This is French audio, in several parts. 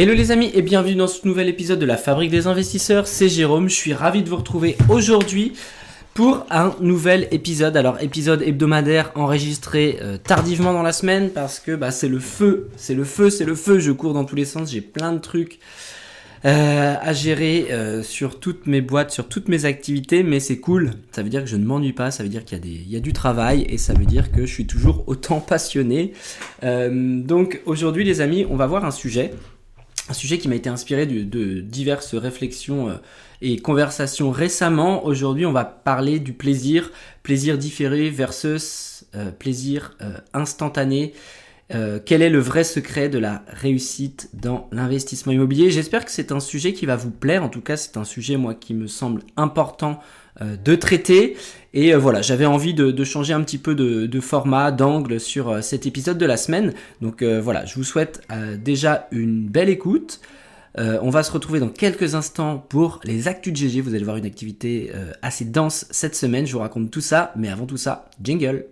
Hello les amis et bienvenue dans ce nouvel épisode de la Fabrique des investisseurs, c'est Jérôme, je suis ravi de vous retrouver aujourd'hui pour un nouvel épisode. Alors épisode hebdomadaire enregistré tardivement dans la semaine parce que c'est le feu, je cours dans tous les sens, j'ai plein de trucs à gérer sur toutes mes boîtes, sur toutes mes activités, mais c'est cool, ça veut dire que je ne m'ennuie pas, ça veut dire qu'il y a du travail et ça veut dire que je suis toujours autant passionné. Donc aujourd'hui les amis, on va voir un sujet qui m'a été inspiré de diverses réflexions et conversations récemment. Aujourd'hui, on va parler du plaisir différé versus plaisir instantané. Quel est le vrai secret de la réussite dans l'investissement immobilier ? J'espère que c'est un sujet qui va vous plaire. En tout cas, c'est un sujet, moi, qui me semble important de traiter. Et voilà, j'avais envie de changer un petit peu de format, d'angle sur cet épisode de la semaine. Donc voilà, je vous souhaite déjà une belle écoute. On va se retrouver dans quelques instants pour les actus de GG. Vous allez voir une activité assez dense cette semaine. Je vous raconte tout ça, mais avant tout ça, jingle.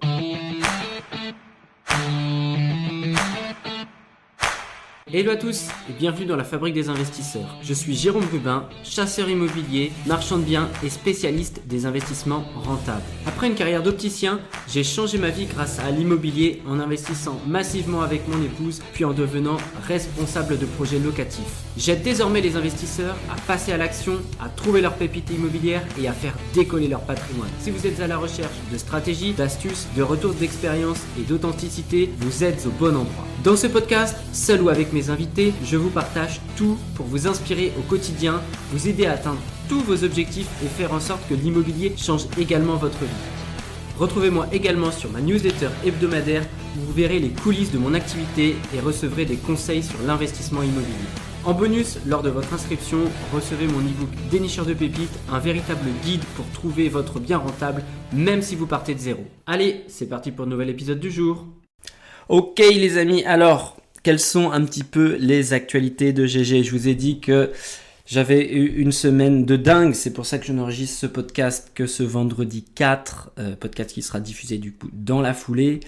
Hello à tous et bienvenue dans la Fabrique des investisseurs. Je suis Jérôme Rubin, chasseur immobilier, marchand de biens et spécialiste des investissements rentables. Après une carrière d'opticien, j'ai changé ma vie grâce à l'immobilier en investissant massivement avec mon épouse puis en devenant responsable de projets locatifs. J'aide désormais les investisseurs à passer à l'action, à trouver leur pépite immobilière et à faire décoller leur patrimoine. Si vous êtes à la recherche de stratégies, d'astuces, de retours d'expérience et d'authenticité, vous êtes au bon endroit. Dans ce podcast, seul ou avec mes invités, je vous partage tout pour vous inspirer au quotidien, vous aider à atteindre tous vos objectifs et faire en sorte que l'immobilier change également votre vie. Retrouvez-moi également sur ma newsletter hebdomadaire où vous verrez les coulisses de mon activité et recevrez des conseils sur l'investissement immobilier. En bonus, lors de votre inscription, recevez mon e-book Dénicheur de pépites, un véritable guide pour trouver votre bien rentable, même si vous partez de zéro. Allez, c'est parti pour le nouvel épisode du jour. Ok les amis, alors, quelles sont un petit peu les actualités de GG ? Je vous ai dit que j'avais eu une semaine de dingue, c'est pour ça que je n'enregistre ce podcast que ce vendredi 4, podcast qui sera diffusé du coup dans la foulée.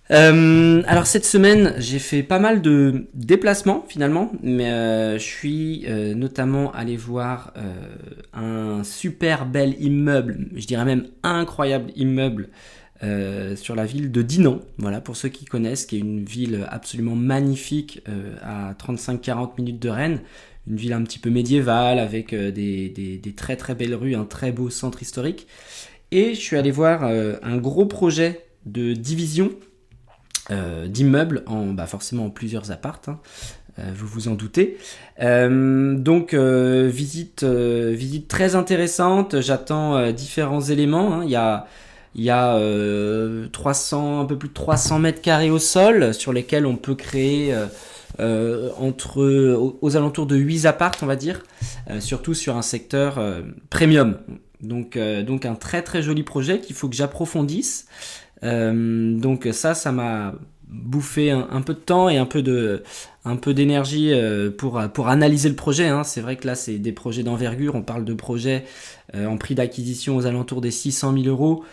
Alors cette semaine, j'ai fait pas mal de déplacements finalement, mais je suis notamment allé voir un super bel immeuble, je dirais même incroyable immeuble sur la ville de Dinan, voilà pour ceux qui connaissent, qui est une ville absolument magnifique à 35-40 minutes de Rennes, une ville un petit peu médiévale avec des très très belles rues, un très beau centre historique. Et je suis allé voir un gros projet de division d'immeubles forcément en plusieurs appartes, vous vous en doutez. Donc visite très intéressante, j'attends différents éléments, Il y a un peu plus de 300 mètres carrés au sol sur lesquels on peut créer aux alentours de 8 appartes, on va dire, surtout sur un secteur premium. Donc un très très joli projet qu'il faut que j'approfondisse. Donc ça m'a bouffé un peu de temps et un peu d'énergie pour analyser le projet. C'est vrai que là c'est des projets d'envergure, on parle de projets en prix d'acquisition aux alentours des 600 000 euros,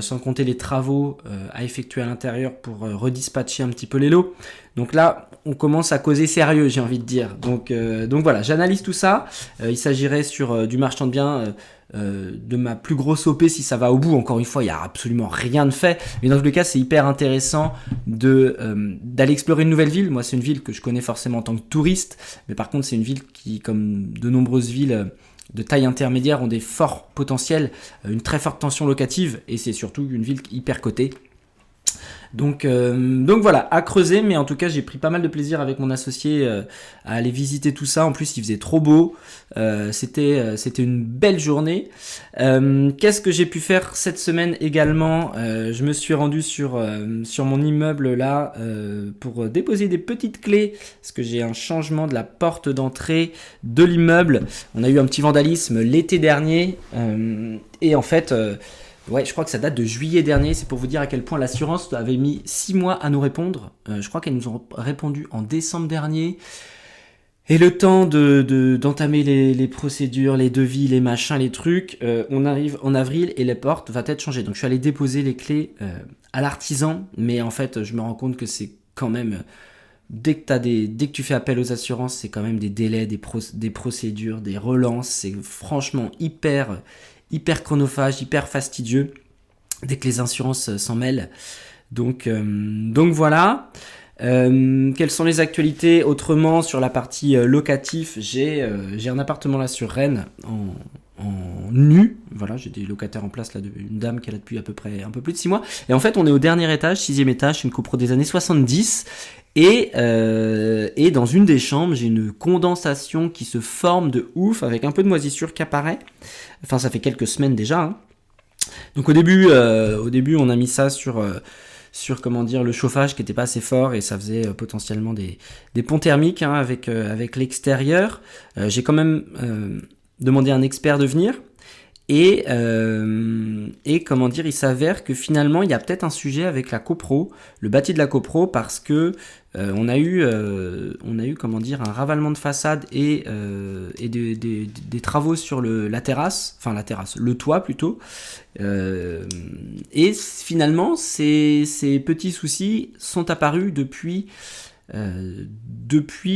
sans compter les travaux à effectuer à l'intérieur pour redispatcher un petit peu les lots. Donc là, on commence à causer sérieux, j'ai envie de dire. Donc voilà, j'analyse tout ça. Il s'agirait sur du marchand de biens de ma plus grosse OP si ça va au bout. Encore une fois, il n'y a absolument rien de fait. Mais dans tous les cas, c'est hyper intéressant d'aller explorer une nouvelle ville. Moi, c'est une ville que je connais forcément en tant que touriste. Mais par contre, c'est une ville qui, comme de nombreuses villes de taille intermédiaire, ont des forts potentiels, une très forte tension locative. Et c'est surtout une ville hyper cotée. Donc voilà, à creuser, mais en tout cas j'ai pris pas mal de plaisir avec mon associé à aller visiter tout ça. En plus il faisait trop beau, c'était une belle journée. Qu'est-ce que j'ai pu faire cette semaine également ? Je me suis rendu sur mon immeuble là pour déposer des petites clés, parce que j'ai un changement de la porte d'entrée de l'immeuble. On a eu un petit vandalisme l'été dernier, et en fait... ouais, je crois que ça date de juillet dernier, c'est pour vous dire à quel point l'assurance avait mis 6 mois à nous répondre. Je crois qu'elles nous ont répondu en décembre dernier. Et le temps d'entamer les procédures, les devis, les machins, les trucs, on arrive en avril et la porte va être changée. Donc je suis allé déposer les clés à l'artisan, mais en fait je me rends compte que c'est quand même dès que tu fais appel aux assurances, c'est quand même des délais, des procédures, des relances. C'est franchement hyper chronophage, hyper fastidieux dès que les assurances s'en mêlent. Donc voilà. Quelles sont les actualités autrement sur la partie locatif? J'ai un appartement là sur Rennes en nu. Voilà, j'ai des locataires en place là, une dame qui est là depuis à peu près un peu plus de 6 mois. Et en fait, on est au dernier étage, 6e étage, c'est une copro des années 70. Et dans une des chambres, j'ai une condensation qui se forme de ouf, avec un peu de moisissure qui apparaît. Enfin, ça fait quelques semaines déjà. Hein. Donc au début, on a mis ça sur comment dire, le chauffage qui n'était pas assez fort et ça faisait potentiellement des ponts thermiques hein, avec l'extérieur. J'ai quand même demandé à un expert de venir et comment dire, il s'avère que finalement il y a peut-être un sujet avec la copro, le bâti de la copro, parce que on a eu comment dire, un ravalement de façade et des travaux sur la terrasse, le toit plutôt, et finalement ces petits soucis sont apparus depuis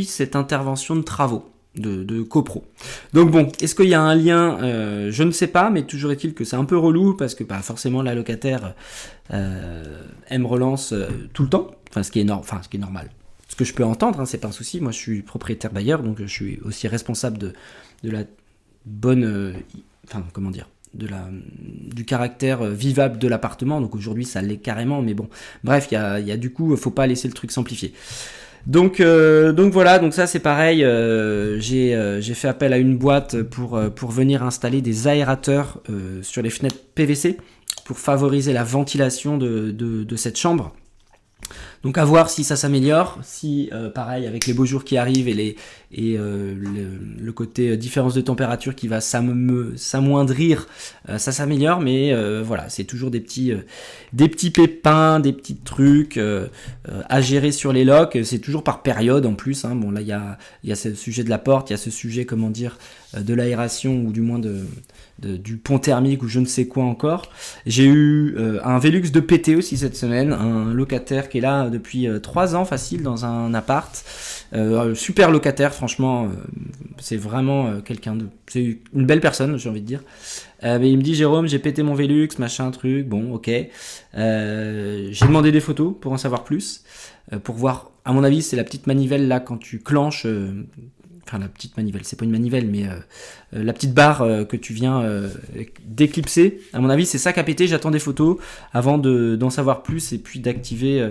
cette intervention de travaux de copro. Donc bon, est-ce qu'il y a un lien? Je ne sais pas, mais toujours est-il que c'est un peu relou parce que forcément la locataire elle me relance tout le temps, ce qui est normal. Ce que je peux entendre, hein, c'est pas un souci. Moi, je suis propriétaire bailleur, donc je suis aussi responsable de la bonne, du caractère vivable de l'appartement. Donc aujourd'hui, ça l'est carrément, mais bon, bref, il y a du coup, faut pas laisser le truc s'amplifier. Donc voilà, donc ça c'est pareil, j'ai fait appel à une boîte pour venir installer des aérateurs sur les fenêtres PVC pour favoriser la ventilation de cette chambre. Donc à voir si ça s'améliore, si pareil avec les beaux jours qui arrivent et le côté différence de température qui va s'amoindrir, ça s'améliore, mais voilà, c'est toujours des petits pépins, des petits trucs à gérer sur les locs. C'est toujours par période en plus. Hein. Bon là il y a ce sujet de la porte, il y a ce sujet comment dire de l'aération ou du moins du pont thermique ou je ne sais quoi encore. J'ai eu un Velux de pété aussi cette semaine, un locataire qui est là depuis 3 ans facile dans un appart, super locataire franchement, c'est vraiment c'est une belle personne j'ai envie de dire. Mais il me dit Jérôme, j'ai pété mon Velux, machin truc, bon ok. J'ai demandé des photos pour en savoir plus, pour voir, à mon avis c'est la petite manivelle là quand tu clenches, la petite manivelle, c'est pas une manivelle, mais la petite barre que tu viens d'éclipser, à mon avis c'est ça qui a pété. J'attends des photos avant d'en savoir plus et puis d'activer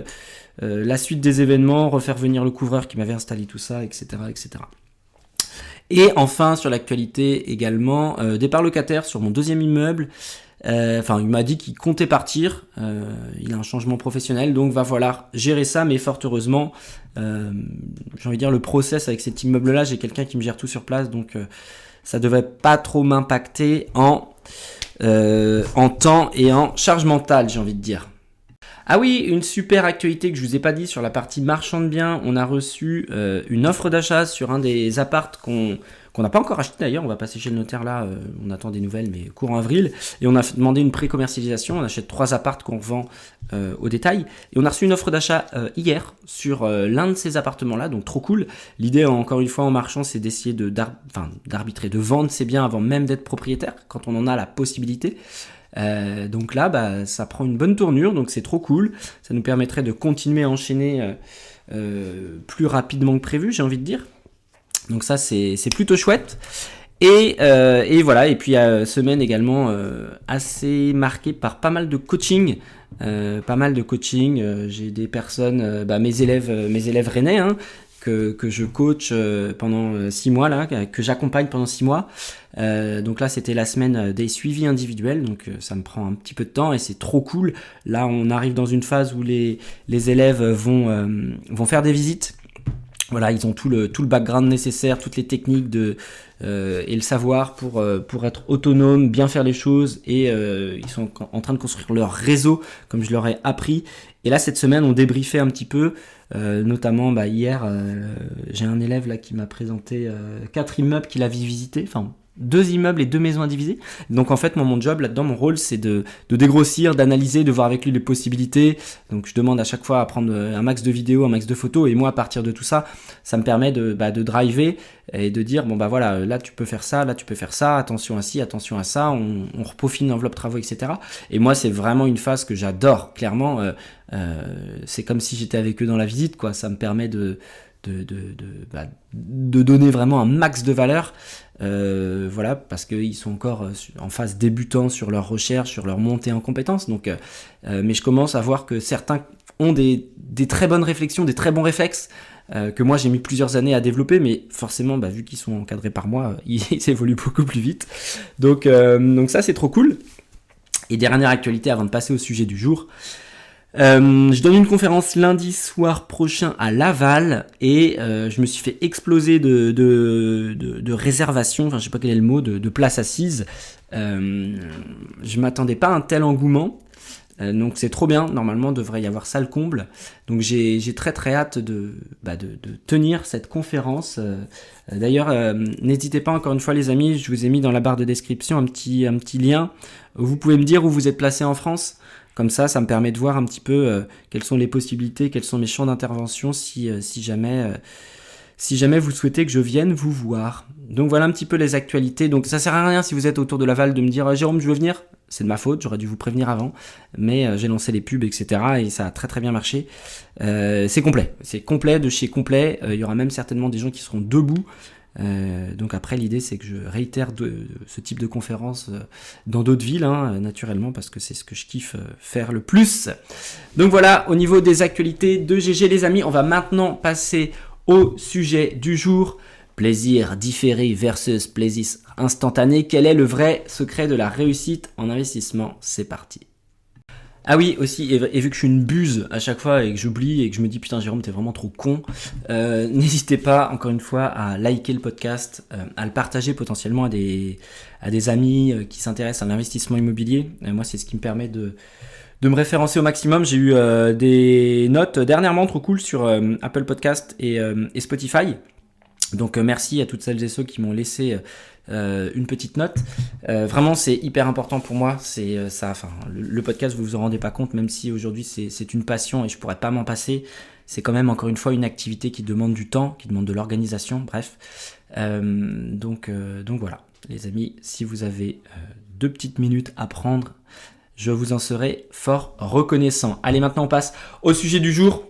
la suite des événements, refaire venir le couvreur qui m'avait installé tout ça, etc. etc. Et enfin sur l'actualité également, départ locataire sur mon 2e immeuble. Il m'a dit qu'il comptait partir, il a un changement professionnel, donc va falloir gérer ça, mais fort heureusement, j'ai envie de dire le process avec cet immeuble-là, j'ai quelqu'un qui me gère tout sur place, donc ça devrait pas trop m'impacter en temps et en charge mentale, j'ai envie de dire. Ah oui, une super actualité que je vous ai pas dit sur la partie marchand de biens, on a reçu une offre d'achat sur un des apparts qu'on n'a pas encore acheté d'ailleurs, on va passer chez le notaire là, on attend des nouvelles mais courant avril, et on a demandé une pré-commercialisation, on achète 3 apparts qu'on revend au détail, et on a reçu une offre d'achat hier sur l'un de ces appartements là, donc trop cool. L'idée encore une fois en marchand c'est d'essayer d'arbitrer, de vendre ses biens avant même d'être propriétaire, quand on en a la possibilité. Donc là ça prend une bonne tournure, donc c'est trop cool, ça nous permettrait de continuer à enchaîner plus rapidement que prévu, j'ai envie de dire. Donc ça c'est plutôt chouette. Et voilà, et puis semaine également assez marquée par pas mal de coaching. J'ai des personnes, mes élèves rennais hein, que je coach pendant 6 mois là, que j'accompagne pendant 6 mois. Donc là c'était la semaine des suivis individuels, donc ça me prend un petit peu de temps et c'est trop cool. Là on arrive dans une phase où les élèves vont faire des visites. Voilà, ils ont tout le background nécessaire, toutes les techniques et le savoir pour être autonomes, bien faire les choses, et ils sont en train de construire leur réseau comme je leur ai appris. Et là cette semaine on débriefait un petit peu, notamment hier j'ai un élève là qui m'a présenté 4 immeubles qu'il avait visités, enfin 2 immeubles et 2 maisons à diviser. Donc en fait, moi, mon job là-dedans, mon rôle, c'est de dégrossir, d'analyser, de voir avec lui les possibilités. Donc je demande à chaque fois à prendre un max de vidéos, un max de photos, et moi, à partir de tout ça, ça me permet de driver et de dire, bon bah voilà, là tu peux faire ça, là tu peux faire ça, attention à ci, attention à ça, on repeaufine l'enveloppe travaux, etc. Et moi, c'est vraiment une phase que j'adore, clairement. C'est comme si j'étais avec eux dans la visite, quoi. Ça me permet de donner vraiment un max de valeur, voilà, parce qu'ils sont encore en phase débutant sur leur recherche, sur leur montée en compétences. Donc, mais je commence à voir que certains ont des très bonnes réflexions, des très bons réflexes, que moi j'ai mis plusieurs années à développer, mais forcément, vu qu'ils sont encadrés par moi, ils évoluent beaucoup plus vite. Donc ça, c'est trop cool. Et dernière actualité avant de passer au sujet du jour. Je donne une conférence lundi soir prochain à Laval et je me suis fait exploser de réservations, enfin je sais pas quel est le mot, de places assises. Je m'attendais pas à un tel engouement, donc c'est trop bien. Normalement, devrait y avoir ça le comble. Donc j'ai très très hâte de tenir cette conférence. D'ailleurs, n'hésitez pas, encore une fois les amis, je vous ai mis dans la barre de description un petit lien. Vous pouvez me dire où vous êtes placé en France. Comme ça me permet de voir un petit peu quelles sont les possibilités, quels sont mes champs d'intervention si jamais vous souhaitez que je vienne vous voir. Donc voilà un petit peu les actualités. Donc ça sert à rien si vous êtes autour de Laval de me dire Jérôme, je veux venir. C'est de ma faute, j'aurais dû vous prévenir avant. Mais j'ai lancé les pubs, etc. Et ça a très très bien marché. C'est complet de chez complet. Il y aura même certainement des gens qui seront debout. Donc après l'idée c'est que je réitère ce type de conférence dans d'autres villes, naturellement, parce que c'est ce que je kiffe faire le plus. Donc voilà, au niveau des actualités de GG les amis, on va maintenant passer au sujet du jour. Plaisir différé versus plaisir instantané. Quel est le vrai secret de la réussite en investissement? C'est parti. Ah oui, aussi, et vu que je suis une buse à chaque fois et que j'oublie et que je me dis putain Jérôme t'es vraiment trop con, n'hésitez pas encore une fois à liker le podcast, à le partager potentiellement à des amis qui s'intéressent à l'investissement immobilier. Moi c'est ce qui me permet de me référencer au maximum. J'ai eu des notes dernièrement trop cool sur Apple Podcast et Spotify. Donc merci à toutes celles et ceux qui m'ont laissé une petite note. Vraiment c'est hyper important pour moi. C'est ça. Enfin le podcast, vous en rendez pas compte, même si aujourd'hui c'est une passion et je pourrais pas m'en passer. C'est quand même encore une fois une activité qui demande du temps, qui demande de l'organisation. Bref. Donc voilà les amis, si vous avez 2 petites minutes à prendre, je vous en serai fort reconnaissant. Allez, maintenant on passe au sujet du jour.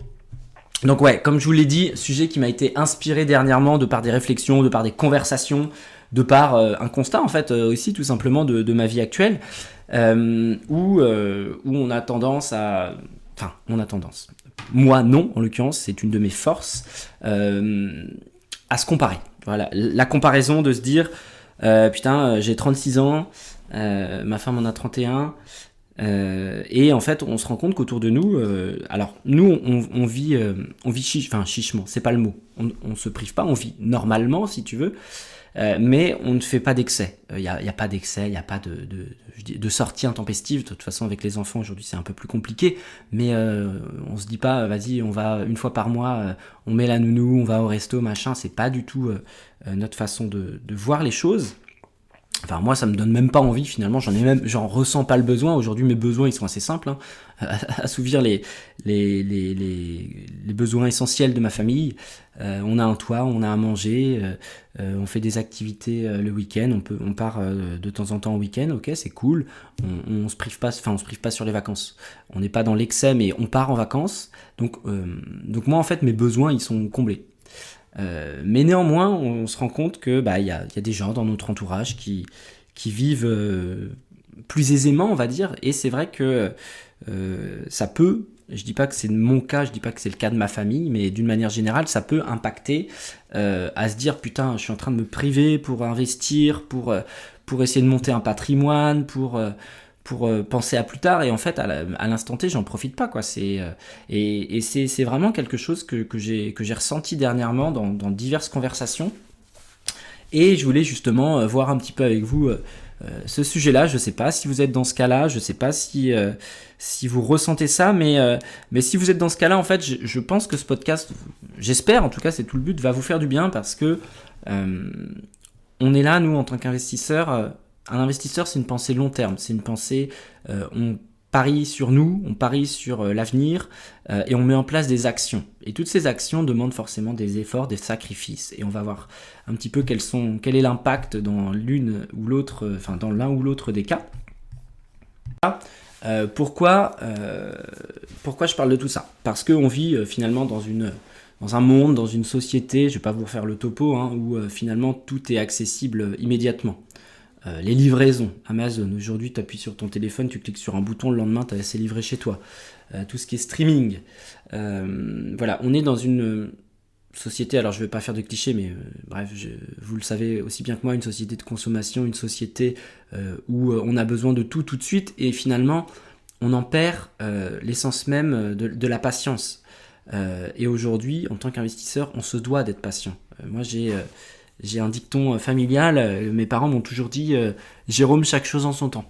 Donc ouais, comme je vous l'ai dit, sujet qui m'a été inspiré dernièrement de par des réflexions, de par des conversations, de par un constat en fait aussi tout simplement de ma vie actuelle, où on a tendance à... Enfin, on a tendance. Moi non, en l'occurrence, c'est une de mes forces, à se comparer. Voilà, la comparaison de se dire, putain, j'ai 36 ans, ma femme en a 31... et en fait on se rend compte qu'autour de nous alors nous on vit chichement, c'est pas le mot, on se prive pas, on vit normalement si tu veux, mais on ne fait pas d'excès. Il y a pas d'excès, il y a pas de sortie intempestive. De toute façon avec les enfants aujourd'hui c'est un peu plus compliqué, mais on se dit pas vas-y on va une fois par mois, on met la nounou, on va au resto machin. C'est pas du tout notre façon de voir les choses. Enfin moi ça me donne même pas envie finalement, j'en ressens pas le besoin. Aujourd'hui mes besoins ils sont assez simples, assouvir les besoins essentiels de ma famille. On a un toit, on a à manger, on fait des activités le week-end, on part de temps en temps au week-end, ok c'est cool, on se prive pas sur les vacances, on n'est pas dans l'excès mais on part en vacances, donc moi en fait mes besoins ils sont comblés. Mais néanmoins, on se rend compte que y a des gens dans notre entourage qui vivent plus aisément, on va dire. Et c'est vrai que ça peut, je dis pas que c'est mon cas, je dis pas que c'est le cas de ma famille, mais d'une manière générale, ça peut impacter à se dire putain, je suis en train de me priver pour investir, pour essayer de monter un patrimoine, pour penser à plus tard, et en fait à l'instant T j'en profite pas quoi. C'est vraiment quelque chose que j'ai ressenti dernièrement dans diverses conversations, et je voulais justement voir un petit peu avec vous ce sujet-là. Je sais pas si vous êtes dans ce cas-là, je sais pas si vous ressentez ça, mais si vous êtes dans ce cas-là, en fait je pense que ce podcast, j'espère en tout cas, c'est tout le but, va vous faire du bien, parce que on est là, nous, en tant qu'investisseurs. Un investisseur, c'est une pensée long terme. C'est une pensée, on parie sur nous, on parie sur l'avenir et on met en place des actions. Et toutes ces actions demandent forcément des efforts, des sacrifices. Et on va voir un petit peu quel est l'impact dans l'une ou l'autre, dans l'un ou l'autre des cas. Pourquoi je parle de tout ça? Parce qu'on vit finalement dans un monde, dans une société, je ne vais pas vous faire le topo, où finalement tout est accessible immédiatement. Les livraisons, Amazon, aujourd'hui tu appuies sur ton téléphone, tu cliques sur un bouton, le lendemain c'est livré chez toi. Tout ce qui est streaming. Voilà, on est dans une société, alors je ne vais pas faire de clichés, mais bref, vous le savez aussi bien que moi, une société de consommation, une société où on a besoin de tout de suite, et finalement on en perd l'essence même de la patience. Et aujourd'hui, en tant qu'investisseur, on se doit d'être patient. Moi j'ai un dicton familial, mes parents m'ont toujours dit Jérôme, chaque chose en son temps.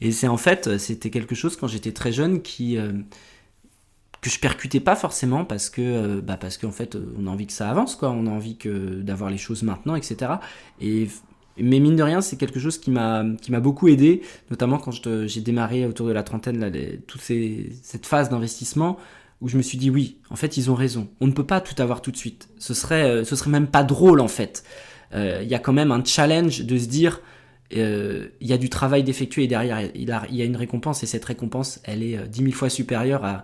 Et c'était quelque chose quand j'étais très jeune que je percutais pas forcément parce qu'en fait on a envie que ça avance, quoi. On a envie d'avoir les choses maintenant, etc. Mais mine de rien, c'est quelque chose qui m'a beaucoup aidé, notamment quand j'ai démarré autour de la trentaine, cette phase d'investissement, où je me suis dit oui, en fait ils ont raison, on ne peut pas tout avoir tout de suite, ce serait même pas drôle en fait. Il y a quand même un challenge de se dire il y a du travail d'effectuer et derrière il y a une récompense, et cette récompense elle est 10 000 fois supérieure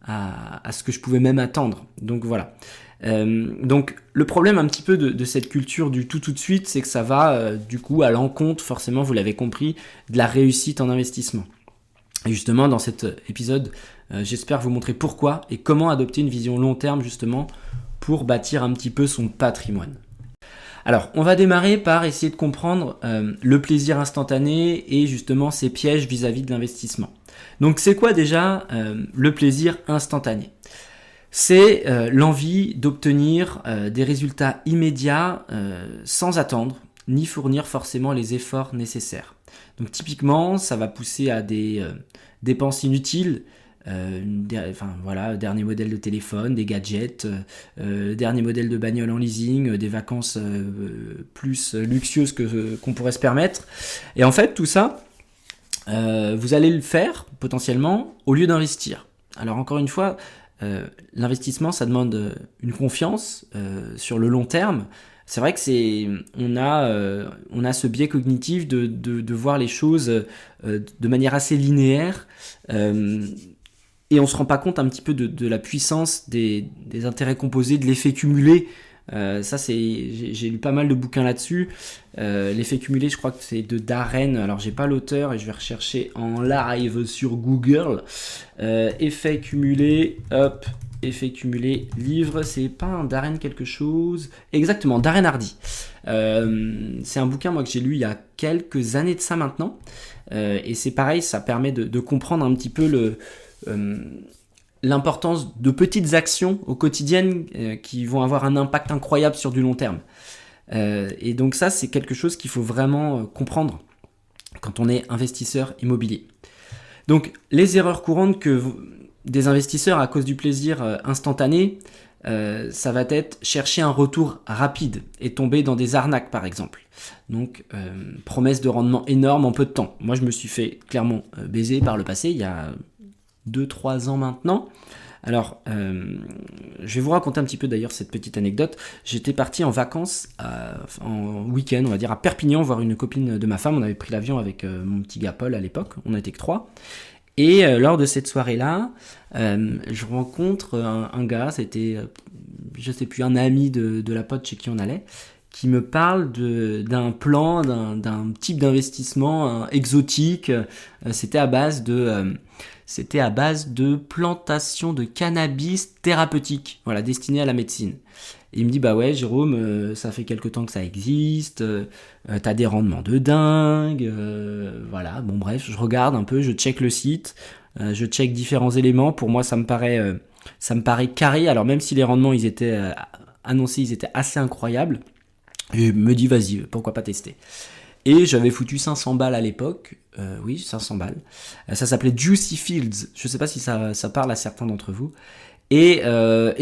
à ce que je pouvais même attendre. Donc voilà. Donc le problème un petit peu de cette culture du tout de suite, c'est que ça va du coup à l'encontre, forcément vous l'avez compris, de la réussite en investissement. Et justement dans cet épisode, j'espère vous montrer pourquoi et comment adopter une vision long terme justement pour bâtir un petit peu son patrimoine. Alors, on va démarrer par essayer de comprendre le plaisir instantané et justement ses pièges vis-à-vis de l'investissement. Donc, c'est quoi déjà le plaisir instantané ? C'est l'envie d'obtenir des résultats immédiats sans attendre, ni fournir forcément les efforts nécessaires. Donc, typiquement, ça va pousser à des dépenses inutiles. Dernier modèle de téléphone, des gadgets, dernier modèle de bagnole en leasing, des vacances plus luxueuses qu'on pourrait se permettre. Et en fait, tout ça, vous allez le faire potentiellement au lieu d'investir. Alors encore une fois, l'investissement, ça demande une confiance sur le long terme. C'est vrai que on a ce biais cognitif de voir les choses de manière assez linéaire. Et on ne se rend pas compte un petit peu de la puissance des intérêts composés, de l'effet cumulé. J'ai lu pas mal de bouquins là-dessus. L'effet cumulé, je crois que c'est de Darren. Alors, j'ai pas l'auteur et je vais rechercher en live sur Google. Effet cumulé, livre. C'est pas un Darren quelque chose. Exactement, Darren Hardy. C'est un bouquin, moi, que j'ai lu il y a quelques années de ça maintenant. Et c'est pareil, ça permet de comprendre un petit peu l'importance de petites actions au quotidien qui vont avoir un impact incroyable sur du long terme. Et donc ça, c'est quelque chose qu'il faut vraiment comprendre quand on est investisseur immobilier. Donc les erreurs courantes des investisseurs à cause du plaisir instantané, ça va être chercher un retour rapide et tomber dans des arnaques par exemple. Donc promesse de rendement énorme en peu de temps. Moi je me suis fait clairement baiser par le passé, il y a 2-3 ans maintenant. Alors, je vais vous raconter un petit peu d'ailleurs cette petite anecdote. J'étais parti en vacances, en week-end, on va dire, à Perpignan, voir une copine de ma femme. On avait pris l'avion avec mon petit gars Paul à l'époque, on n'était que 3. Et lors de cette soirée-là, je rencontre un gars, c'était, je sais plus, un ami de la pote chez qui on allait, qui me parle d'un plan, d'un type d'investissement exotique. C'était à base de plantation de cannabis thérapeutique, voilà, destiné à la médecine. Et il me dit, bah ouais, Jérôme, ça fait quelque temps que ça existe, t'as des rendements de dingue, voilà, bon bref, je regarde un peu, je check le site, je check différents éléments. Pour moi, ça me paraît carré, alors même si les rendements, ils étaient annoncés, ils étaient assez incroyables, et me dit, vas-y, pourquoi pas tester. Et j'avais foutu 500 balles à l'époque. Oui, 500 balles. Ça s'appelait Juicy Fields. Je ne sais pas si ça parle à certains d'entre vous. Et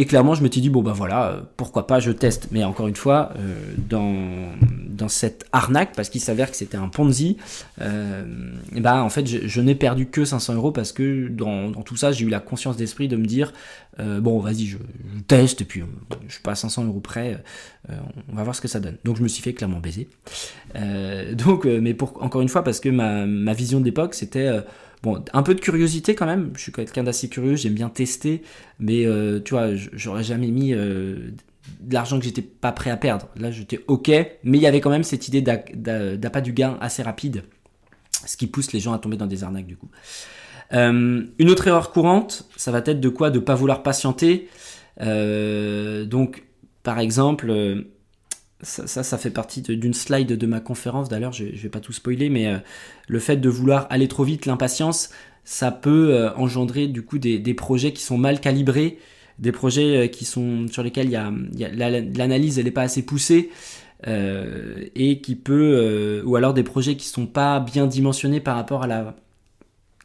clairement, je m'étais dit, bon bah voilà, pourquoi pas, je teste. Mais encore une fois, dans dans cette arnaque, parce qu'il s'avère que c'était un Ponzi, en fait je n'ai perdu que 500 euros parce que dans tout ça j'ai eu la conscience d'esprit de me dire bon vas-y je teste et puis je suis pas à 500 euros près, on va voir ce que ça donne. Donc je me suis fait clairement baiser. Mais encore une fois, parce que ma vision de l'époque c'était bon, un peu de curiosité quand même, je suis quelqu'un d'assez curieux, j'aime bien tester, mais tu vois, j'aurais jamais mis de l'argent que j'étais pas prêt à perdre. Là, j'étais ok, mais il y avait quand même cette idée d'appât du gain assez rapide, ce qui pousse les gens à tomber dans des arnaques du coup. Une autre erreur courante, ça va être de quoi? De pas vouloir patienter. Donc, par exemple, ça fait partie d'une slide de ma conférence, d'ailleurs, je vais pas tout spoiler, mais le fait de vouloir aller trop vite, l'impatience, ça peut engendrer du coup des projets qui sont mal calibrés, des projets sur lesquels l'analyse elle n'est pas assez poussée, et qui peut ou alors des projets qui sont pas bien dimensionnés par rapport à la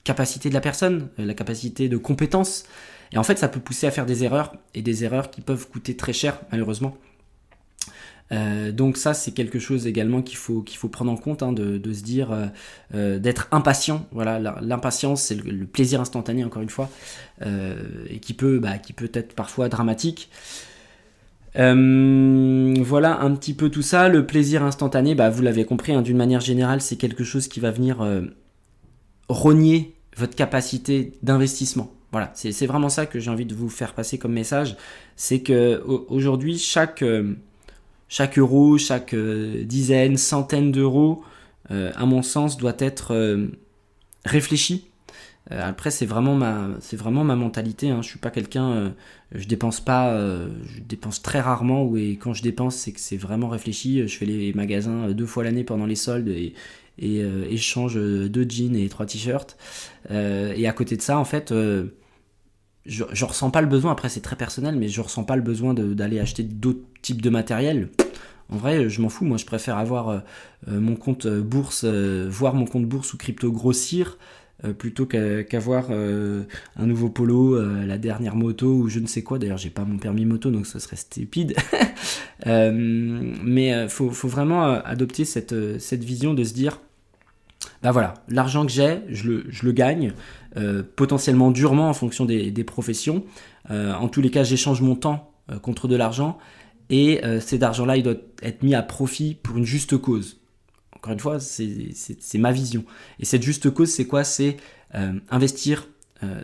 capacité de la personne, la capacité de compétence, et en fait ça peut pousser à faire des erreurs, et des erreurs qui peuvent coûter très cher malheureusement. Donc ça c'est quelque chose également qu'il faut prendre en compte, hein, de se dire d'être impatient. Voilà, l'impatience c'est le plaisir instantané, encore une fois, et qui peut être parfois dramatique. Voilà un petit peu tout ça. Le plaisir instantané, vous l'avez compris, hein, d'une manière générale c'est quelque chose qui va venir rogner votre capacité d'investissement. Voilà, c'est vraiment ça que j'ai envie de vous faire passer comme message, c'est que aujourd'hui chaque euro, chaque dizaine, centaine d'euros, à mon sens, doit être réfléchi. Après, c'est vraiment ma mentalité, hein. Je suis pas quelqu'un, je dépense très rarement, et quand je dépense, c'est que c'est vraiment réfléchi. Je fais les magasins 2 fois l'année pendant les soldes et je change 2 jeans et 3 t-shirts. Et à côté de ça, en fait, je ressens pas le besoin, après c'est très personnel, mais je ressens pas le besoin d'aller acheter d'autres types de matériel. En vrai, je m'en fous, moi je préfère avoir mon compte bourse, voir mon compte bourse ou crypto grossir, plutôt qu'avoir un nouveau polo, la dernière moto ou je ne sais quoi. D'ailleurs j'ai pas mon permis moto, donc ce serait stupide. Mais faut vraiment adopter cette vision de se dire voilà, l'argent que j'ai, je le gagne, potentiellement durement en fonction des professions. En tous les cas, j'échange mon temps contre de l'argent, et cet argent-là, il doit être mis à profit pour une juste cause. Encore une fois, c'est ma vision. Et cette juste cause, c'est quoi? C'est investir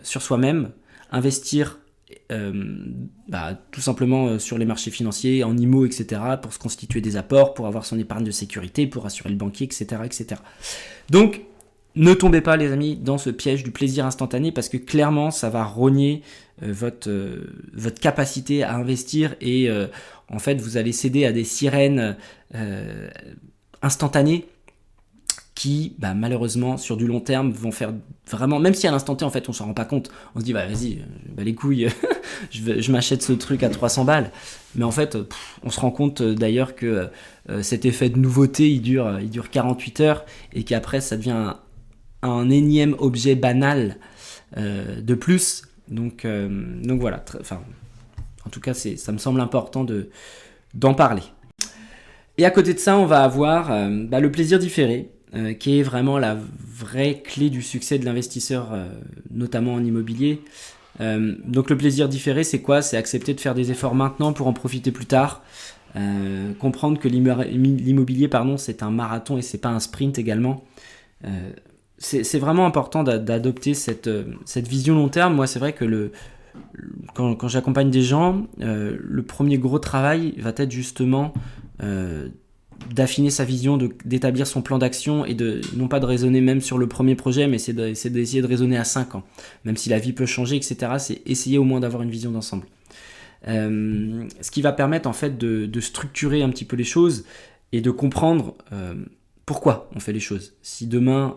sur soi-même, investir tout simplement sur les marchés financiers, en IMO, etc., pour se constituer des apports, pour avoir son épargne de sécurité, pour assurer le banquier, etc., etc. Donc, ne tombez pas, les amis, dans ce piège du plaisir instantané, parce que clairement, ça va rogner votre capacité à investir, et en fait, vous allez céder à des sirènes instantanées qui, malheureusement, sur du long terme, vont faire vraiment, même si à l'instant T, en fait, on s'en rend pas compte, on se dit, vas-y, les couilles, je m'achète ce truc à 300 balles. Mais en fait, on se rend compte d'ailleurs que cet effet de nouveauté, il dure 48 heures, et qu'après, ça devient un énième objet banal de plus. Donc voilà, en tout cas, ça me semble important d'en parler. Et à côté de ça, on va avoir le plaisir différé, qui est vraiment la vraie clé du succès de l'investisseur, notamment en immobilier. Donc le plaisir différé, c'est quoi? C'est accepter de faire des efforts maintenant pour en profiter plus tard. Comprendre que l'immobilier, c'est un marathon et c'est pas un sprint également. C'est vraiment important d'adopter cette vision long terme. Moi, c'est vrai que quand j'accompagne des gens, le premier gros travail va être justement d'affiner sa vision, d'établir son plan d'action, et non pas de raisonner même sur le premier projet, mais c'est d'essayer de raisonner à 5 ans. Même si la vie peut changer, etc., c'est essayer au moins d'avoir une vision d'ensemble. Ce qui va permettre en fait de structurer un petit peu les choses et de comprendre pourquoi on fait les choses. Si demain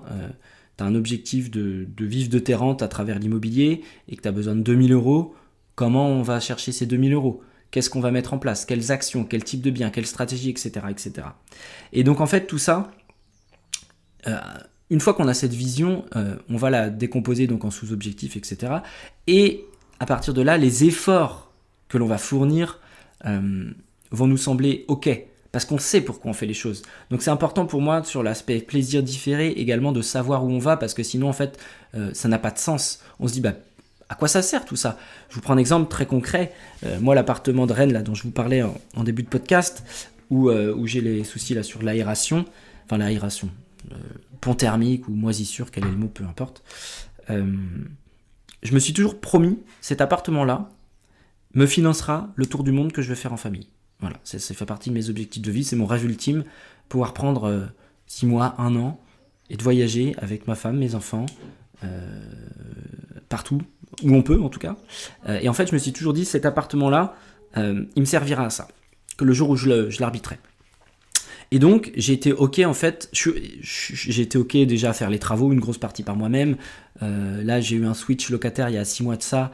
tu as un objectif de vivre de tes rentes à travers l'immobilier et que tu as besoin de 2000 euros, comment on va chercher ces 2000 euros? Qu'est-ce qu'on va mettre en place? Quelles actions? Quel type de biens? Quelle stratégie? Etc. etc. Et donc en fait tout ça, une fois qu'on a cette vision, on va la décomposer donc en sous-objectifs, etc. Et à partir de là, les efforts que l'on va fournir vont nous sembler ok. parce qu'on sait pourquoi on fait les choses. Donc c'est important pour moi sur l'aspect plaisir différé également de savoir où on va, parce que sinon en fait ça n'a pas de sens. On se dit bah à quoi ça sert tout ça? Je vous prends un exemple très concret. Moi l'appartement de Rennes là dont je vous parlais en début de podcast, où j'ai les soucis là sur l'aération, pont thermique ou moisissure, quel est le mot, peu importe. Je me suis toujours promis, cet appartement-là me financera le tour du monde que je vais faire en famille. Voilà, ça fait partie de mes objectifs de vie, c'est mon rêve ultime, pouvoir prendre 6 mois, 1 an, et de voyager avec ma femme, mes enfants, partout, où on peut en tout cas. Et en fait, je me suis toujours dit, cet appartement-là, il me servira à ça, que le jour où je l'arbitrerai. Et donc, j'ai été OK, en fait, j'ai été OK déjà à faire les travaux, une grosse partie par moi-même. Là, j'ai eu un switch locataire il y a 6 mois de ça.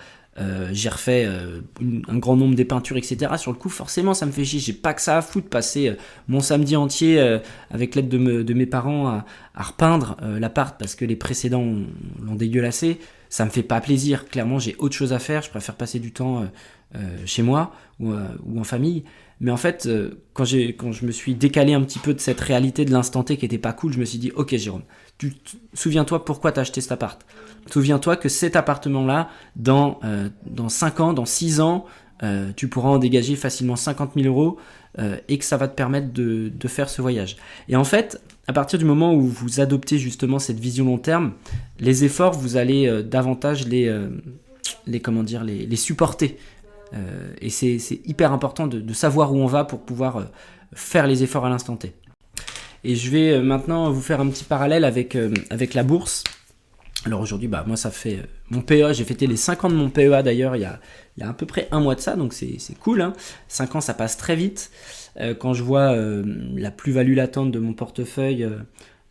J'ai refait un grand nombre des peintures, etc. Sur le coup, forcément, ça me fait chier. J'ai pas que ça à foutre, passer mon samedi entier avec l'aide de mes parents à repeindre l'appart parce que les précédents l'ont dégueulassé. Ça me fait pas plaisir. Clairement, j'ai autre chose à faire. Je préfère passer du temps chez moi ou en famille. Mais en fait, quand je me suis décalé un petit peu de cette réalité de l'instant T qui était pas cool, je me suis dit, ok Jérôme, souviens-toi pourquoi tu as acheté cet appart. Souviens-toi que cet appartement-là, dans 5 ans, dans 6 ans, tu pourras en dégager facilement 50 000 euros et que ça va te permettre de faire ce voyage. Et en fait, à partir du moment où vous adoptez justement cette vision long terme, les efforts, vous allez davantage les supporter. Et c'est hyper important de savoir où on va pour pouvoir faire les efforts à l'instant T. Et je vais maintenant vous faire un petit parallèle avec la bourse. Alors aujourd'hui, moi ça fait mon PEA, j'ai fêté les 5 ans de mon PEA d'ailleurs il y a à peu près 1 mois de ça, donc c'est cool, hein. 5 ans ça passe très vite. Quand je vois la plus-value latente de mon portefeuille,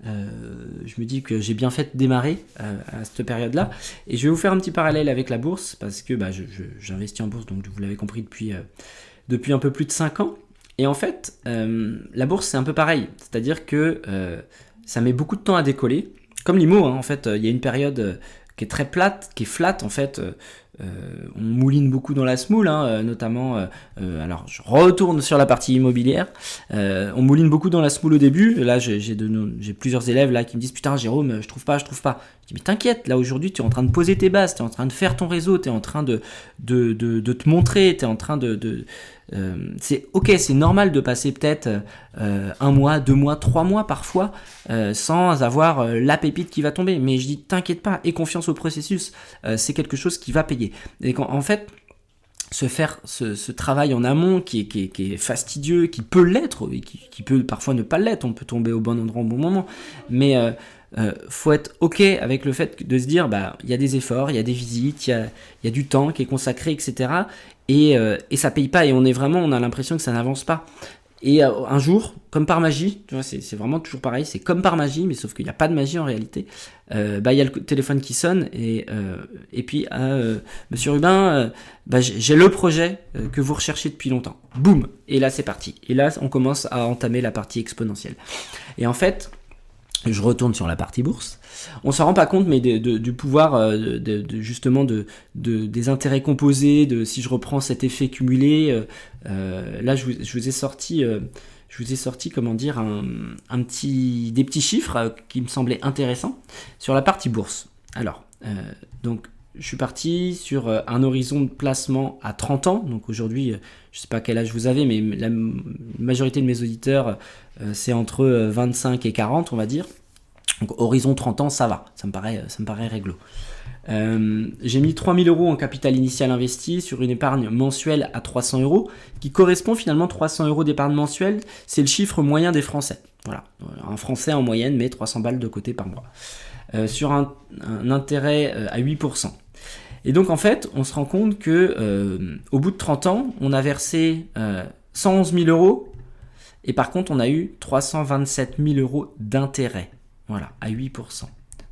je me dis que j'ai bien fait de démarrer à cette période-là. Et je vais vous faire un petit parallèle avec la bourse, parce que j'investis en bourse, donc vous l'avez compris depuis un peu plus de 5 ans. Et en fait, la bourse c'est un peu pareil, c'est-à-dire que ça met beaucoup de temps à décoller. Comme l'IMO, hein, en fait, il y a une période qui est très plate, qui est flat, en fait. On mouline beaucoup dans la semoule, hein, notamment. Alors, je retourne sur la partie immobilière. On mouline beaucoup dans la semoule au début. Là, j'ai plusieurs élèves là qui me disent putain, Jérôme, je trouve pas. Je dis mais t'inquiète, là aujourd'hui, tu es en train de poser tes bases, tu es en train de faire ton réseau, tu es en train de te montrer, tu es en train c'est ok, c'est normal de passer peut-être 1 mois, 2 mois, 3 mois parfois sans avoir la pépite qui va tomber. Mais je dis t'inquiète pas, aie confiance au processus, c'est quelque chose qui va payer. Et en fait, ce travail en amont qui est fastidieux, qui peut l'être, et qui peut parfois ne pas l'être, on peut tomber au bon endroit au bon moment, mais faut être ok avec le fait de se dire il y a des efforts, il y a des visites, il y a du temps qui est consacré, etc. Et ça paye pas, et on a l'impression que ça n'avance pas. Et un jour, comme par magie, tu vois, c'est vraiment toujours pareil, c'est comme par magie, mais sauf qu'il n'y a pas de magie en réalité. Il y a le téléphone qui sonne, et puis Monsieur Rubin, j'ai le projet que vous recherchez depuis longtemps. Boum, et là c'est parti. Et là on commence à entamer la partie exponentielle. Et en fait, je retourne sur la partie bourse. On s'en rend pas compte, mais du pouvoir justement des intérêts composés, si je reprends cet effet cumulé, là je vous ai sorti comment dire des petits chiffres qui me semblaient intéressants sur la partie bourse. Alors donc je suis parti sur un horizon de placement à 30 ans. Donc aujourd'hui, je ne sais pas quel âge vous avez, mais la majorité de mes auditeurs, c'est entre 25 et 40, on va dire. Donc horizon 30 ans, ça va, ça me paraît réglo. J'ai mis 3 000 euros en capital initial investi sur une épargne mensuelle à 300 euros, qui correspond finalement 300 euros d'épargne mensuelle, c'est le chiffre moyen des Français. Voilà, un Français en moyenne met 300 balles de côté par mois. Sur un intérêt à 8%. Et donc en fait, on se rend compte que au bout de 30 ans, on a versé 111 000 euros, et par contre on a eu 327 000 euros d'intérêt. Voilà, à 8%.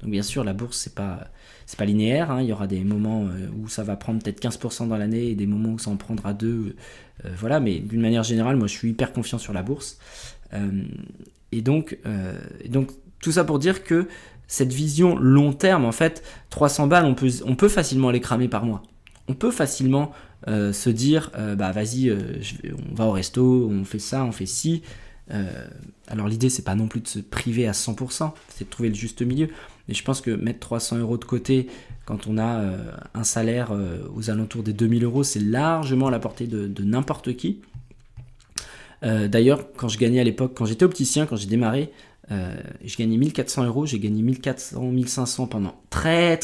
Donc bien sûr, la bourse, c'est pas linéaire, hein. Il y aura des moments où ça va prendre peut-être 15% dans l'année et des moments où ça en prendra 2%. Voilà, mais d'une manière générale, moi je suis hyper confiant sur la bourse. Et donc, tout ça pour dire que cette vision long terme, en fait, 300 balles, on peut facilement les cramer par mois. on peut facilement se dire, vas-y, on va au resto, on fait ça, on fait ci. Alors l'idée, c'est pas non plus de se priver à 100%, c'est de trouver le juste milieu. Mais je pense que mettre 300 € de côté quand on a un salaire aux alentours des 2000 €, c'est largement à la portée de n'importe qui. D'ailleurs, quand je gagnais à l'époque, quand j'étais opticien, quand j'ai démarré, je gagnais 1400 €, j'ai gagné 1400, 1500 pendant très,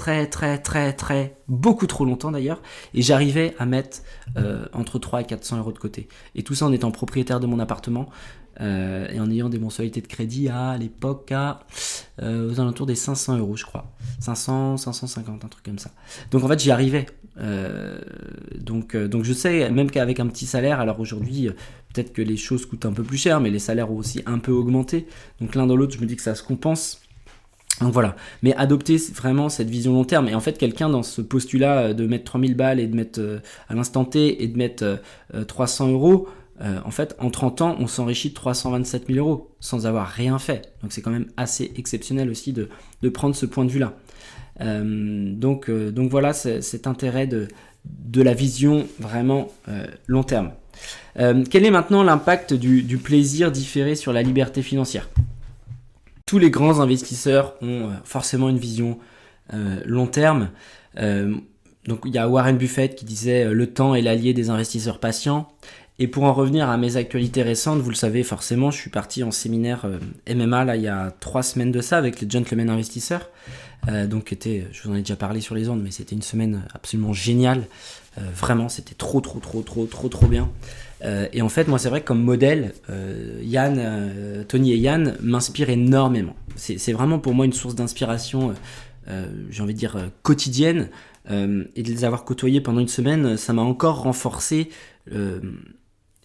beaucoup trop longtemps d'ailleurs, et j'arrivais à mettre entre 300 et 400 € de côté. Et tout ça en étant propriétaire de mon appartement, et en ayant des mensualités de crédit à l'époque aux alentours des 500 € je crois. 500, 550, un truc comme ça. Donc en fait j'y arrivais. Donc je sais, même qu'avec un petit salaire, alors aujourd'hui peut-être que les choses coûtent un peu plus cher, mais les salaires ont aussi un peu augmenté. Donc l'un dans l'autre, je me dis que ça se compense. Donc voilà, mais adopter vraiment cette vision long terme. Et en fait, quelqu'un dans ce postulat de mettre 3000 balles et de mettre à l'instant T et de mettre 300 €, en fait, en 30 ans, on s'enrichit de 327 000 € sans avoir rien fait. Donc c'est quand même assez exceptionnel aussi de prendre ce point de vue-là. Donc voilà, cet intérêt de la vision vraiment long terme. Quel est maintenant l'impact du plaisir différé sur la liberté financière ? Tous les grands investisseurs ont forcément une vision long terme. Donc il y a Warren Buffett qui disait « Le temps est l'allié des investisseurs patients ». Et pour en revenir à mes actualités récentes, vous le savez forcément, je suis parti en séminaire MMA là, il y a 3 semaines de ça avec les Gentlemen Investisseurs. Je vous en ai déjà parlé sur les ondes, mais c'était une semaine absolument géniale. Vraiment, c'était trop bien. Et en fait, moi, c'est vrai que comme modèle, Tony et Yann m'inspirent énormément. C'est vraiment pour moi une source d'inspiration, j'ai envie de dire, quotidienne. Et de les avoir côtoyés pendant une semaine, ça m'a encore renforcé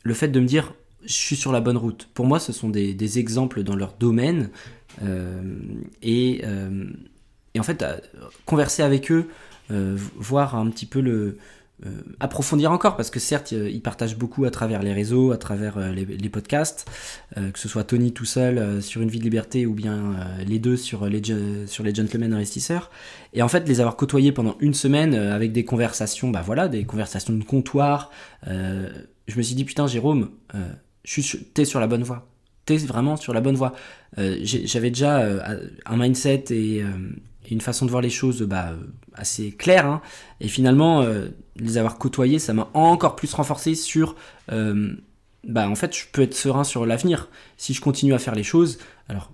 le fait de me dire je suis sur la bonne route. Pour moi, ce sont des exemples dans leur domaine. Et en fait, converser avec eux, voir un petit peu approfondir encore, parce que certes, ils partagent beaucoup à travers les réseaux, à travers les podcasts, que ce soit Tony tout seul sur Une vie de liberté ou bien les deux sur les Gentlemen Investisseurs. Et en fait, les avoir côtoyés pendant une semaine avec des conversations, des conversations de comptoir, je me suis dit, putain Jérôme, t'es sur la bonne voie. T'es vraiment sur la bonne voie. J'avais déjà un mindset et une façon de voir les choses assez claire, hein. Et finalement, les avoir côtoyés, ça m'a encore plus renforcé sur en fait, je peux être serein sur l'avenir. Si je continue à faire les choses, alors,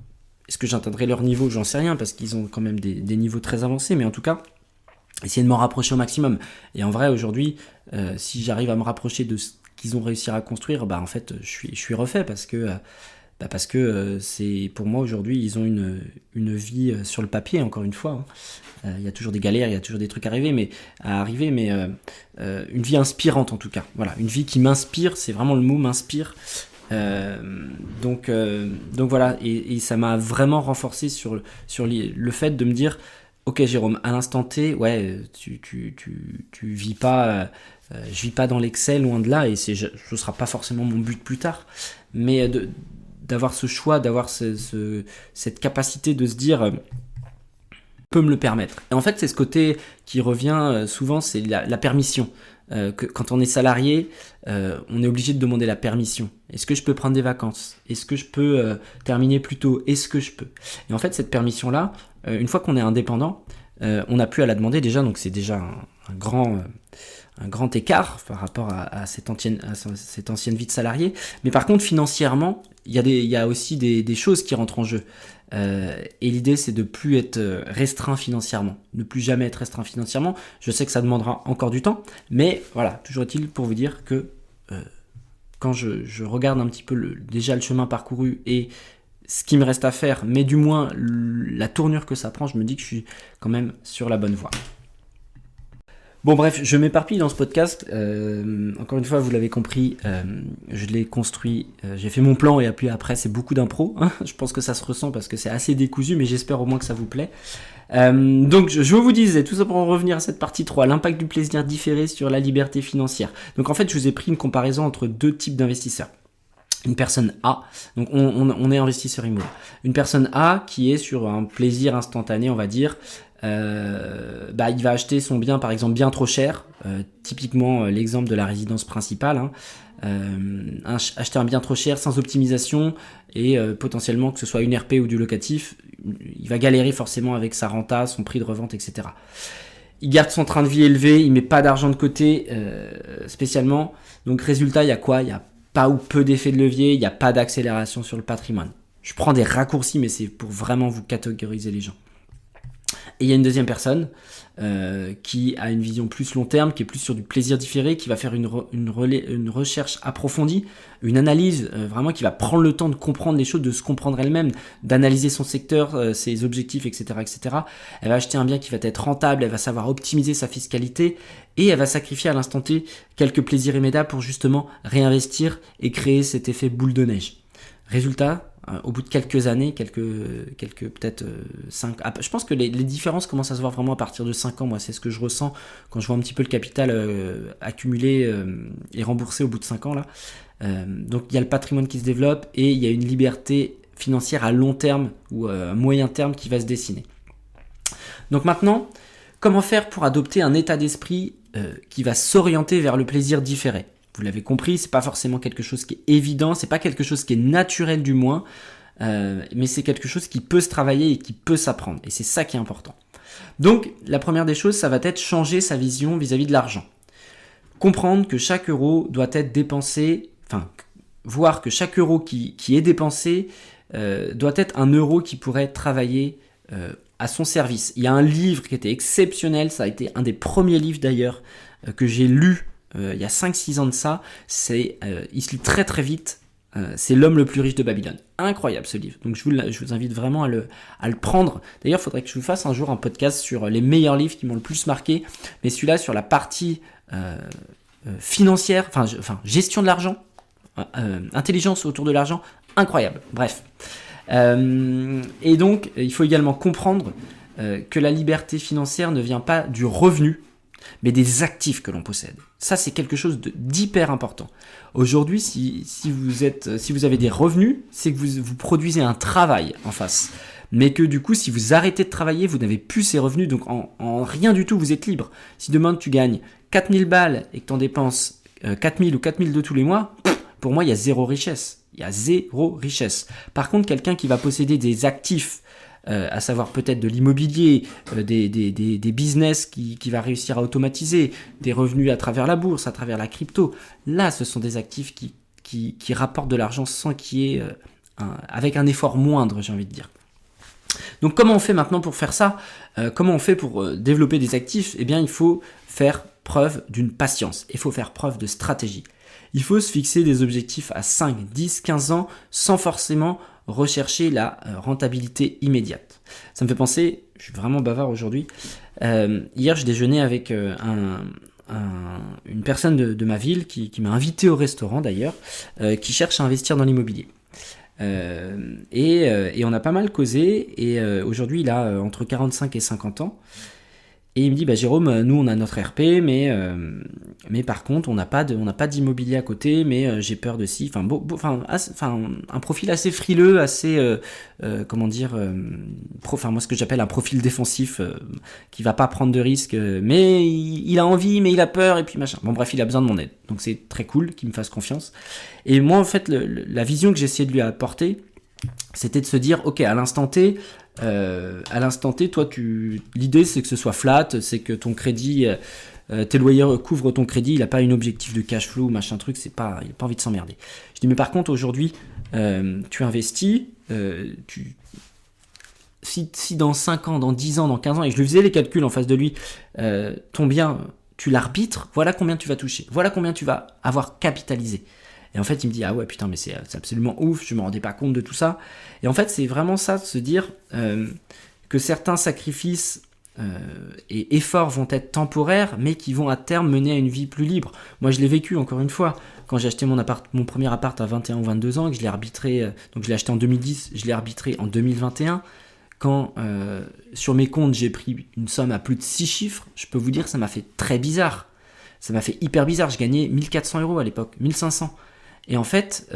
est-ce que j'atteindrai leur niveau ? J'en sais rien, parce qu'ils ont quand même des niveaux très avancés, mais en tout cas, essayer de m'en rapprocher au maximum. Et en vrai, aujourd'hui, si j'arrive à me rapprocher de ce qu'ils ont réussi à construire, en fait, je suis refait, parce que c'est pour moi aujourd'hui, ils ont une vie sur le papier, encore une fois. Hein. Il y a toujours des galères, il y a toujours des trucs à arriver, mais une vie inspirante en tout cas. Voilà, une vie qui m'inspire, c'est vraiment le mot, m'inspire. Donc voilà, et ça m'a vraiment renforcé sur le fait de me dire, ok Jérôme, à l'instant T, ouais, tu vis pas, je vis pas dans l'excès, loin de là, et ce sera pas forcément mon but plus tard, mais d'avoir ce choix, d'avoir cette capacité de se dire peut me le permettre. Et en fait, c'est ce côté qui revient souvent, c'est la permission. Que quand on est salarié, on est obligé de demander la permission. Est-ce que je peux prendre des vacances ? Est-ce que je peux terminer plus tôt ? Est-ce que je peux ? Et en fait, cette permission-là, une fois qu'on est indépendant, on n'a plus à la demander déjà, donc c'est déjà un grand écart par rapport à cette ancienne vie de salarié. Mais par contre, financièrement, il y a aussi des choses qui rentrent en jeu. Et l'idée, c'est de plus être restreint financièrement, ne plus jamais être restreint financièrement. Je sais que ça demandera encore du temps, mais voilà, toujours est-il pour vous dire que quand je regarde un petit peu déjà le chemin parcouru et ce qui me reste à faire, mais du moins la tournure que ça prend, je me dis que je suis quand même sur la bonne voie. Bon bref, je m'éparpille dans ce podcast, encore une fois vous l'avez compris, je l'ai construit, j'ai fait mon plan et puis après c'est beaucoup d'impro, hein. Je pense que ça se ressent parce que c'est assez décousu, mais j'espère au moins que ça vous plaît. Donc je vous disais, tout ça pour en revenir à cette partie 3, l'impact du plaisir différé sur la liberté financière. Donc en fait je vous ai pris une comparaison entre deux types d'investisseurs. Une personne A, donc on est investisseur immobilier. Une personne A qui est sur un plaisir instantané, on va dire, il va acheter son bien, par exemple, bien trop cher. Typiquement, l'exemple de la résidence principale. Hein. Acheter un bien trop cher sans optimisation et potentiellement que ce soit une RP ou du locatif, il va galérer forcément avec sa renta, son prix de revente, etc. Il garde son train de vie élevé, il met pas d'argent de côté spécialement. Donc résultat, il y a quoi ? Il y a pas ou peu d'effet de levier, il n'y a pas d'accélération sur le patrimoine. Je prends des raccourcis, mais c'est pour vraiment vous catégoriser les gens. Et il y a une deuxième personne qui a une vision plus long terme, qui est plus sur du plaisir différé, qui va faire une recherche approfondie, une analyse vraiment qui va prendre le temps de comprendre les choses, de se comprendre elle-même, d'analyser son secteur, ses objectifs, etc., etc. Elle va acheter un bien qui va être rentable, elle va savoir optimiser sa fiscalité et elle va sacrifier à l'instant T quelques plaisirs immédiats pour justement réinvestir et créer cet effet boule de neige. Résultat, au bout de quelques années, quelques peut-être 5... je pense que les différences commencent à se voir vraiment à partir de 5 ans. Moi, c'est ce que je ressens quand je vois un petit peu le capital accumulé et remboursé au bout de 5 ans. Là. Donc, il y a le patrimoine qui se développe et il y a une liberté financière à long terme ou à moyen terme qui va se dessiner. Donc maintenant, comment faire pour adopter un état d'esprit qui va s'orienter vers le plaisir différé ? Vous l'avez compris, c'est pas forcément quelque chose qui est évident, c'est pas quelque chose qui est naturel du moins, mais c'est quelque chose qui peut se travailler et qui peut s'apprendre. Et c'est ça qui est important. Donc, la première des choses, ça va être changer sa vision vis-à-vis de l'argent. Comprendre que chaque euro doit être dépensé, voir que chaque euro qui est dépensé doit être un euro qui pourrait travailler à son service. Il y a un livre qui était exceptionnel, ça a été un des premiers livres d'ailleurs que j'ai lu il y a 5-6 ans de ça, il se lit très très vite, c'est L'homme le plus riche de Babylone. Incroyable ce livre, donc je vous invite vraiment à le prendre. D'ailleurs, il faudrait que je vous fasse un jour un podcast sur les meilleurs livres qui m'ont le plus marqué, mais celui-là sur la partie financière, gestion de l'argent, intelligence autour de l'argent, incroyable, bref. Et donc, il faut également comprendre que la liberté financière ne vient pas du revenu, mais des actifs que l'on possède. Ça, c'est quelque chose d'hyper important. Aujourd'hui, si vous avez des revenus, c'est que vous produisez un travail en face. Mais que du coup, si vous arrêtez de travailler, vous n'avez plus ces revenus, donc en rien du tout, vous êtes libre. Si demain tu gagnes 4000 balles et que tu en dépenses 4000 ou 4002 tous les mois, pour moi, il y a zéro richesse. Il y a zéro richesse. Par contre, quelqu'un qui va posséder des actifs, à savoir peut-être de l'immobilier, des business qui va réussir à automatiser, des revenus à travers la bourse, à travers la crypto. Là, ce sont des actifs qui rapportent de l'argent sans qu'il y ait avec un effort moindre, j'ai envie de dire. Donc comment on fait maintenant pour faire ça ? Comment on fait pour développer des actifs ? Eh bien, il faut faire preuve d'une patience, il faut faire preuve de stratégie. Il faut se fixer des objectifs à 5, 10, 15 ans sans forcément rechercher la rentabilité immédiate. Ça me fait penser, je suis vraiment bavard aujourd'hui, hier je déjeunais avec une personne de ma ville qui m'a invité au restaurant d'ailleurs, qui cherche à investir dans l'immobilier. Et on a pas mal causé, et aujourd'hui il a entre 45 et 50 ans. Et il me dit, Jérôme, nous on a notre RP, mais par contre on n'a pas d'immobilier à côté, mais j'ai peur de si, un profil assez frileux, assez, moi ce que j'appelle un profil défensif, qui va pas prendre de risques, mais il a envie, mais il a peur, et puis machin. Bon bref, il a besoin de mon aide, donc c'est très cool qu'il me fasse confiance. Et moi en fait, la vision que j'essayais de lui apporter, c'était de se dire, ok, à l'instant T, toi, l'idée c'est que ce soit flat, c'est que ton crédit, tes loyers couvrent ton crédit, il n'a pas un objectif de cash flow, machin truc, il n'a pas envie de s'emmerder. Je dis, mais par contre, aujourd'hui, tu investis, si dans 5 ans, dans 10 ans, dans 15 ans, et je lui faisais les calculs en face de lui, ton bien, tu l'arbitres, voilà combien tu vas toucher, voilà combien tu vas avoir capitalisé. Et en fait, il me dit, ah ouais, putain, mais c'est absolument ouf, je me rendais pas compte de tout ça. Et en fait, c'est vraiment ça, de se dire que certains sacrifices et efforts vont être temporaires, mais qui vont à terme mener à une vie plus libre. Moi, je l'ai vécu, encore une fois, quand j'ai acheté mon premier appart à 21 ou 22 ans, et que je l'ai arbitré, donc je l'ai acheté en 2010, je l'ai arbitré en 2021, quand sur mes comptes, j'ai pris une somme à plus de 6 chiffres, je peux vous dire que ça m'a fait très bizarre. Ça m'a fait hyper bizarre, je gagnais 1400 € à l'époque, 1500. Et en fait,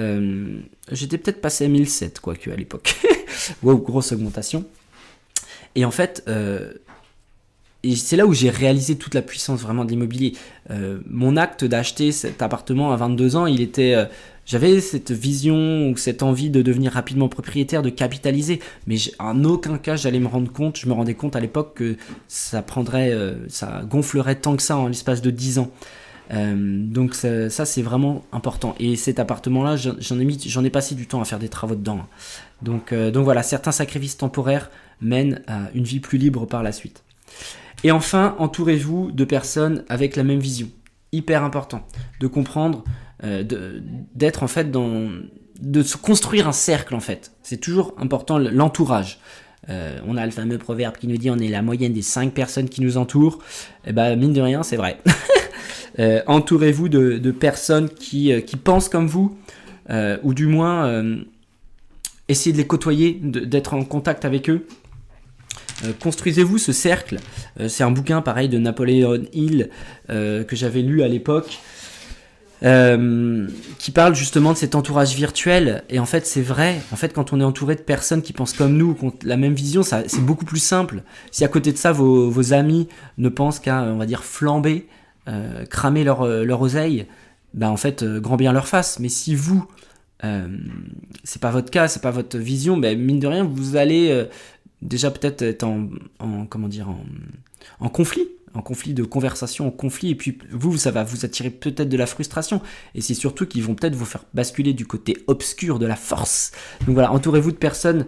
j'étais peut-être passé à 1007, quoique à l'époque. Wow, grosse augmentation. Et en fait, Et c'est là où j'ai réalisé toute la puissance vraiment de l'immobilier. Mon acte d'acheter cet appartement à 22 ans, j'avais cette vision ou cette envie de devenir rapidement propriétaire, de capitaliser. Mais en aucun cas, je me rendais compte à l'époque que ça gonflerait tant que ça en l'espace de 10 ans. Donc ça c'est vraiment important. Et cet appartement-là, j'en ai passé du temps à faire des travaux dedans. Donc voilà, certains sacrifices temporaires mènent à une vie plus libre par la suite. Et enfin, entourez-vous de personnes avec la même vision. Hyper important de comprendre, d'être en fait de se construire un cercle en fait. C'est toujours important l'entourage. On a le fameux proverbe qui nous dit on est la moyenne des 5 personnes qui nous entourent. Et ben mine de rien, c'est vrai. Entourez-vous de personnes qui pensent comme vous, ou du moins essayez de les côtoyer, d'être en contact avec eux. Construisez-vous ce cercle. C'est un bouquin pareil de Napoleon Hill que j'avais lu à l'époque, qui parle justement de cet entourage virtuel. Et en fait c'est vrai, en fait quand on est entouré de personnes qui pensent comme nous, qui ont la même vision, c'est beaucoup plus simple. Si à côté de ça vos amis ne pensent qu'à, on va dire, flamber, cramer leur oseille, ben en fait grand bien leur face. Mais si vous c'est pas votre cas, c'est pas votre vision, ben mine de rien vous allez déjà peut-être être en conflit de conversation, en conflit, et puis ça va vous attirer peut-être de la frustration, et c'est surtout qu'ils vont peut-être vous faire basculer du côté obscur de la force. Donc voilà, entourez-vous de personnes,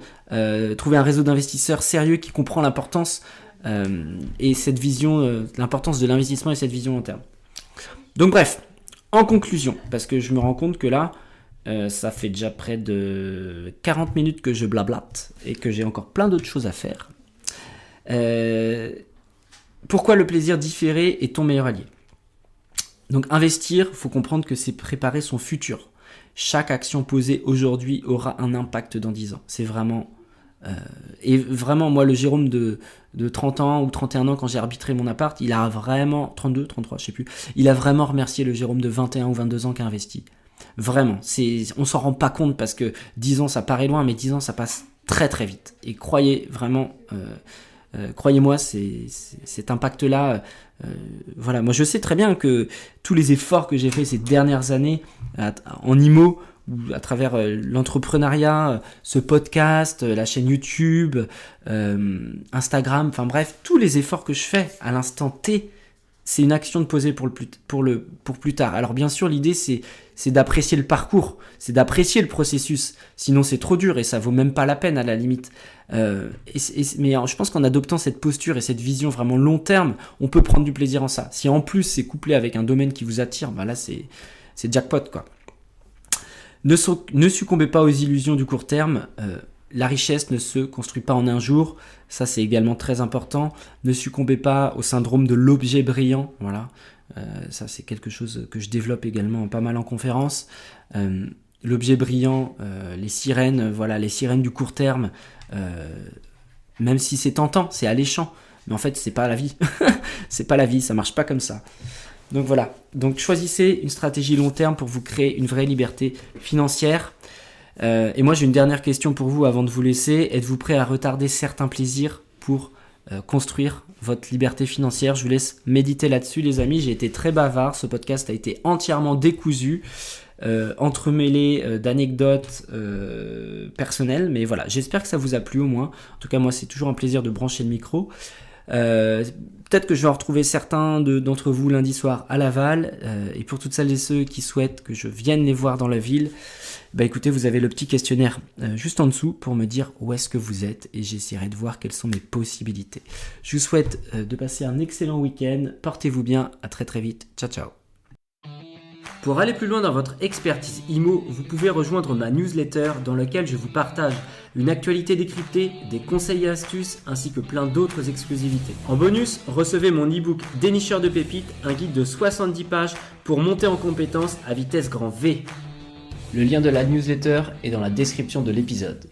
trouvez un réseau d'investisseurs sérieux qui comprend l'importance et cette vision, l'importance de l'investissement et cette vision long terme. Donc bref, en conclusion, parce que je me rends compte que là, ça fait déjà près de 40 minutes que je blablate et que j'ai encore plein d'autres choses à faire. Pourquoi le plaisir différé est ton meilleur allié ? Donc investir, il faut comprendre que c'est préparer son futur. Chaque action posée aujourd'hui aura un impact dans 10 ans. C'est vraiment... et vraiment, moi, le Jérôme de 30 ans ou 31 ans, quand j'ai arbitré mon appart, il a vraiment... 32, 33, je sais plus. Il a vraiment remercié le Jérôme de 21 ou 22 ans qui a investi. Vraiment, on s'en rend pas compte parce que 10 ans ça paraît loin, mais 10 ans ça passe très très vite. Et croyez-moi, cet impact-là, voilà, moi je sais très bien que tous les efforts que j'ai fait ces dernières années en IMO, ou à travers l'entrepreneuriat, ce podcast, la chaîne YouTube, Instagram, enfin bref, tous les efforts que je fais à l'instant T, c'est une action de poser pour plus tard. Alors bien sûr, l'idée c'est d'apprécier le parcours, c'est d'apprécier le processus. Sinon c'est trop dur et ça vaut même pas la peine à la limite. Mais je pense qu'en adoptant cette posture et cette vision vraiment long terme, on peut prendre du plaisir en ça. Si en plus c'est couplé avec un domaine qui vous attire, bah là c'est jackpot quoi. Ne succombez pas aux illusions du court terme. La richesse ne se construit pas en un jour, ça c'est également très important. Ne succombez pas au syndrome de l'objet brillant, voilà. Ça c'est quelque chose que je développe également pas mal en conférence. L'objet brillant, les sirènes du court terme, même si c'est tentant, c'est alléchant, mais en fait c'est pas la vie. C'est pas la vie, ça marche pas comme ça. Donc voilà, donc choisissez une stratégie long terme pour vous créer une vraie liberté financière. Et moi j'ai une dernière question pour vous avant de vous laisser. Êtes-vous prêt à retarder certains plaisirs pour construire votre liberté financière ? Je vous laisse méditer là-dessus les amis. J'ai été très bavard, ce podcast a été entièrement décousu, entremêlé d'anecdotes personnelles, mais voilà, j'espère que ça vous a plu au moins. En tout cas moi c'est toujours un plaisir de brancher le micro. Peut-être que je vais en retrouver certains d'entre vous lundi soir à Laval, et pour toutes celles et ceux qui souhaitent que je vienne les voir dans la ville, bah écoutez, vous avez le petit questionnaire juste en dessous pour me dire où est-ce que vous êtes et j'essaierai de voir quelles sont mes possibilités. Je vous souhaite de passer un excellent week-end, portez-vous bien, à très très vite, ciao ciao. Pour aller plus loin dans votre expertise IMO, vous pouvez rejoindre ma newsletter dans laquelle je vous partage une actualité décryptée, des conseils et astuces ainsi que plein d'autres exclusivités. En bonus, recevez mon e-book Dénicheur de pépites, un guide de 70 pages pour monter en compétences à vitesse grand V. Le lien de la newsletter est dans la description de l'épisode.